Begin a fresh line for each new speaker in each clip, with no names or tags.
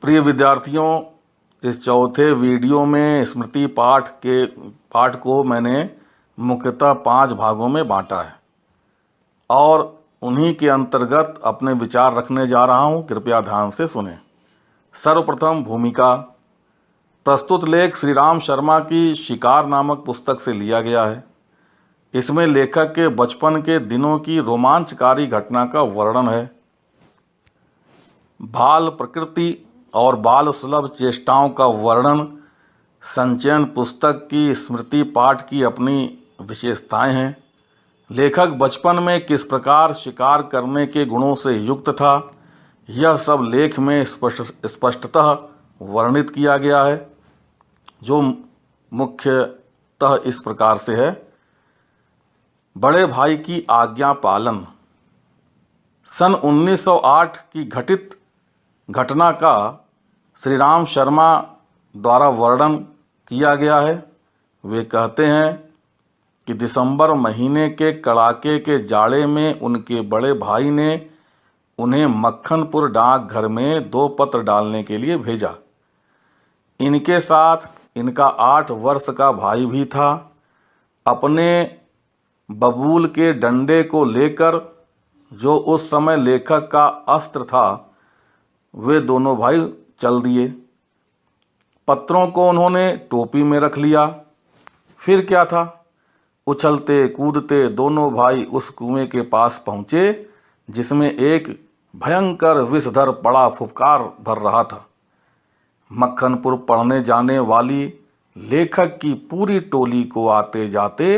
प्रिय विद्यार्थियों, इस चौथे वीडियो में स्मृति पाठ को मैंने मुख्यतः 5 भागों में बांटा है और उन्हीं के अंतर्गत अपने विचार रखने जा रहा हूं। कृपया ध्यान से सुनें। सर्वप्रथम भूमिका। प्रस्तुत लेख श्री राम शर्मा की शिकार नामक पुस्तक से लिया गया है। इसमें लेखक के बचपन के दिनों की रोमांचकारी घटना का वर्णन है। बाल प्रकृति और बाल सुलभ चेष्टाओं का वर्णन। संचयन पुस्तक की स्मृति पाठ की अपनी विशेषताएं हैं। लेखक बचपन में किस प्रकार शिकार करने के गुणों से युक्त था, यह सब लेख में स्पष्टतः वर्णित किया गया है, जो मुख्यतः इस प्रकार से है। बड़े भाई की आज्ञा पालन। सन 1908 की घटित घटना का श्री राम शर्मा द्वारा वर्णन किया गया है। वे कहते हैं कि दिसंबर महीने के कड़ाके के जाड़े में उनके बड़े भाई ने उन्हें मक्खनपुर डाकघर में 2 पत्र डालने के लिए भेजा। इनके साथ इनका 8 वर्ष का भाई भी था। अपने बबूल के डंडे को लेकर, जो उस समय लेखक का अस्त्र था, वे दोनों भाई चल दिए। पत्रों को उन्होंने टोपी में रख लिया। फिर क्या था, उछलते कूदते दोनों भाई उस कुएं के पास पहुंचे जिसमें एक भयंकर विषधर बड़ा फुफकार भर रहा था। मक्खनपुर पढ़ने जाने वाली लेखक की पूरी टोली को आते जाते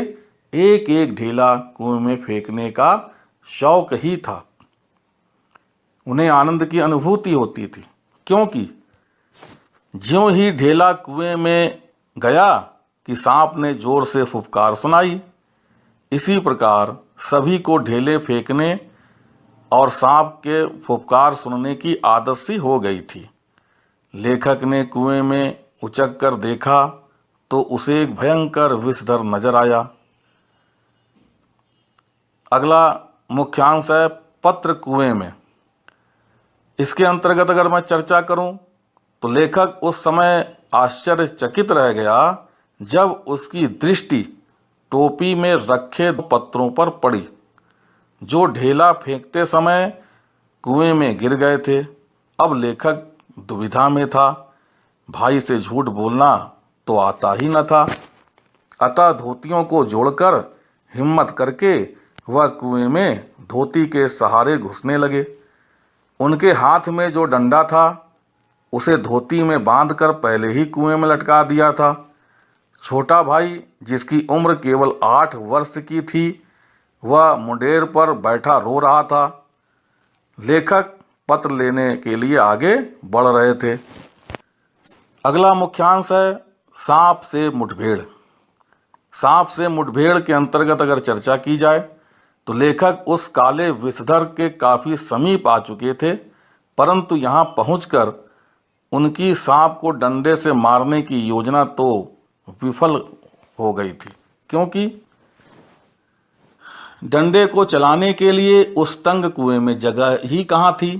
एक एक ढेला कुएं में फेंकने का शौक ही था। उन्हें आनंद की अनुभूति होती थी, क्योंकि ज्यों ही ढेला कुएं में गया कि सांप ने जोर से फुफकार सुनाई। इसी प्रकार सभी को ढेले फेंकने और सांप के फुफकार सुनने की आदत सी हो गई थी। लेखक ने कुएं में उचक कर देखा तो उसे एक भयंकर विषधर नजर आया। अगला मुख्यांश है पत्र कुएं में। इसके अंतर्गत अगर मैं चर्चा करूं तो लेखक उस समय आश्चर्यचकित रह गया जब उसकी दृष्टि टोपी में रखे पत्रों पर पड़ी, जो ढेला फेंकते समय कुएं में गिर गए थे। अब लेखक दुविधा में था। भाई से झूठ बोलना तो आता ही न था, अतः धोतियों को जोड़कर हिम्मत करके वह कुएं में धोती के सहारे घुसने लगे। उनके हाथ में जो डंडा था उसे धोती में बांधकर पहले ही कुएं में लटका दिया था। छोटा भाई, जिसकी उम्र केवल 8 वर्ष की थी, वह मुंडेर पर बैठा रो रहा था। लेखक पत्र लेने के लिए आगे बढ़ रहे थे। अगला मुख्यांश है सांप से मुठभेड़। सांप से मुठभेड़ के अंतर्गत अगर चर्चा की जाए तो लेखक उस काले विषधर के काफी समीप आ चुके थे, परंतु यहाँ पहुंचकर उनकी सांप को डंडे से मारने की योजना तो विफल हो गई थी, क्योंकि डंडे को चलाने के लिए उस तंग कुएं में जगह ही कहाँ थी।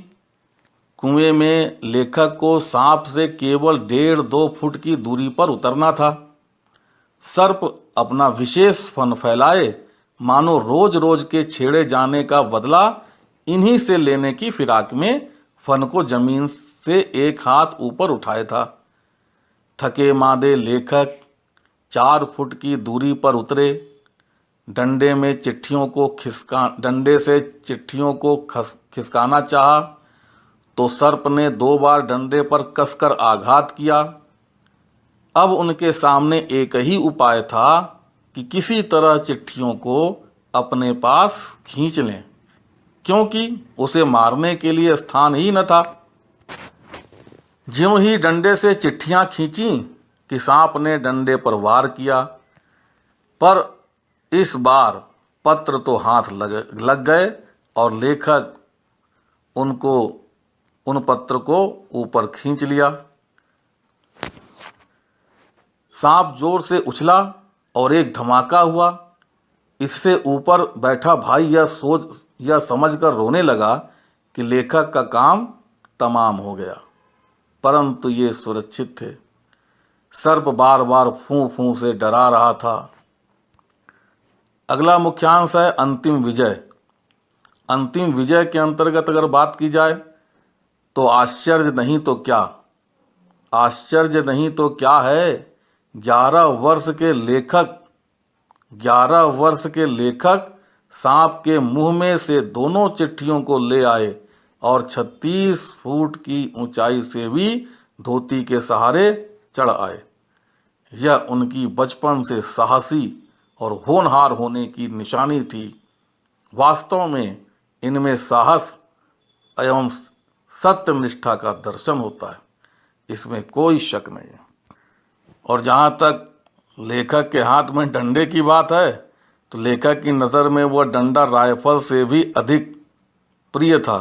कुएं में लेखक को सांप से केवल 1.5-2 फुट की दूरी पर उतरना था। सर्प अपना विशेष फन फैलाए, मानो रोज रोज के छेड़े जाने का बदला इन्हीं से लेने की फिराक में फन को जमीन से 1 हाथ ऊपर उठाए था। थके मादे लेखक 4 फुट की दूरी पर उतरे। डंडे से चिट्ठियों को खिसकाना चाहा तो सर्प ने 2 बार डंडे पर कसकर आघात किया। अब उनके सामने एक ही उपाय था कि किसी तरह चिट्ठियों को अपने पास खींच लें, क्योंकि उसे मारने के लिए स्थान ही न था। ज्यों ही डंडे से चिट्ठियां खींची कि सांप ने डंडे पर वार किया, पर इस बार पत्र तो हाथ लग गए और लेखक उन पत्र को ऊपर खींच लिया। सांप जोर से उछला और एक धमाका हुआ। इससे ऊपर बैठा भाई यह समझकर रोने लगा कि लेखक का काम तमाम हो गया। परंतु ये सुरक्षित थे। सर्प बार बार फूं फूं से डरा रहा था। अगला मुख्यांश है अंतिम विजय। अंतिम विजय के अंतर्गत अगर बात की जाए तो आश्चर्य नहीं तो क्या, आश्चर्य नहीं तो क्या है, 11 वर्ष के लेखक सांप के मुंह में से दोनों चिट्ठियों को ले आए और 36 फुट की ऊंचाई से भी धोती के सहारे चढ़ आए। यह उनकी बचपन से साहसी और होनहार होने की निशानी थी। वास्तव में इनमें साहस एवं सत्यनिष्ठा का दर्शन होता है, इसमें कोई शक नहीं है। और जहाँ तक लेखक के हाथ में डंडे की बात है तो लेखक की नज़र में वह डंडा राइफल से भी अधिक प्रिय था,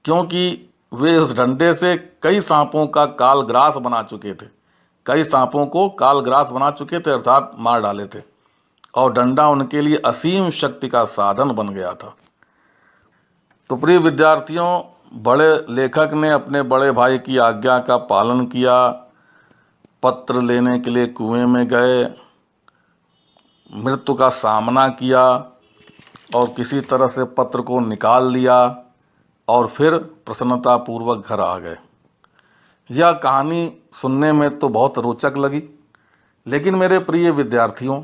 क्योंकि वे उस डंडे से कई सांपों का कालग्रास बना चुके थे, कई सांपों को कालग्रास बना चुके थे अर्थात मार डाले थे, और डंडा उनके लिए असीम शक्ति का साधन बन गया था। तो प्रिय विद्यार्थियों, बड़े लेखक ने अपने बड़े भाई की आज्ञा का पालन किया, पत्र लेने के लिए कुएं में गए, मृत्यु का सामना किया और किसी तरह से पत्र को निकाल लिया और फिर प्रसन्नतापूर्वक घर आ गए। यह कहानी सुनने में तो बहुत रोचक लगी, लेकिन मेरे प्रिय विद्यार्थियों,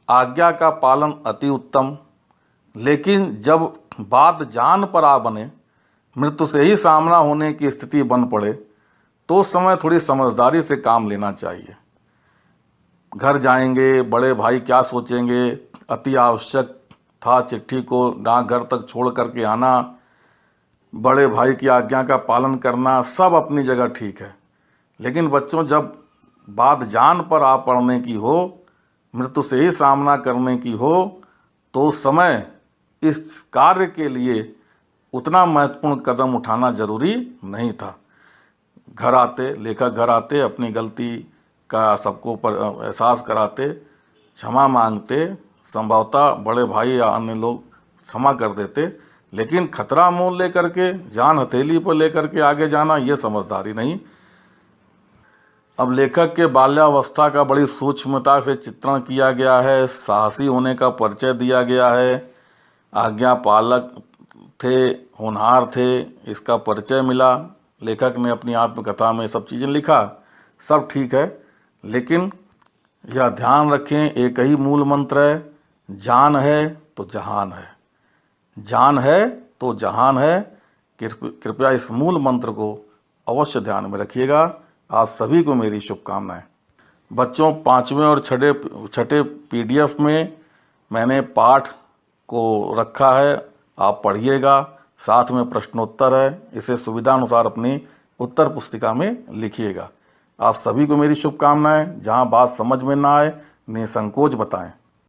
आज्ञा का पालन अति उत्तम, लेकिन जब बात जान पर आ बने, मृत्यु से ही सामना होने की स्थिति बन पड़े, तो उस समय थोड़ी समझदारी से काम लेना चाहिए। घर जाएंगे, बड़े भाई क्या सोचेंगे, अति आवश्यक था चिट्ठी को डाकघर तक छोड़ करके आना, बड़े भाई की आज्ञा का पालन करना, सब अपनी जगह ठीक है। लेकिन बच्चों, जब बात जान पर आ पड़ने की हो, मृत्यु से ही सामना करने की हो, तो उस समय इस कार्य के लिए उतना महत्वपूर्ण कदम उठाना जरूरी नहीं था। घर आते, लेखक घर आते, अपनी गलती का सबको एहसास कराते, क्षमा मांगते, संभवतः बड़े भाई या अन्य लोग क्षमा कर देते, लेकिन खतरा मोल लेकर के, जान हथेली पर लेकर के आगे जाना, ये समझदारी नहीं। अब लेखक के बाल्यावस्था का बड़ी सूक्ष्मता से चित्रण किया गया है, साहसी होने का परिचय दिया गया है, आज्ञा पालक थे, होनहार थे, इसका परिचय मिला। लेखक ने अपनी आत्मकथा में सब चीज़ें लिखा, सब ठीक है, लेकिन यह ध्यान रखें, एक ही मूल मंत्र है, जान है तो जहान है, जान है तो जहान है। कृपया इस मूल मंत्र को अवश्य ध्यान में रखिएगा। आप सभी को मेरी शुभकामनाएं। बच्चों, 5वें और छठे PDF में मैंने पाठ को रखा है, आप पढ़िएगा, साथ में प्रश्नोत्तर है, इसे सुविधा अनुसार अपनी उत्तर पुस्तिका में लिखिएगा। आप सभी को मेरी शुभकामनाएं। जहां बात समझ में ना आए, निसंकोच बताएं।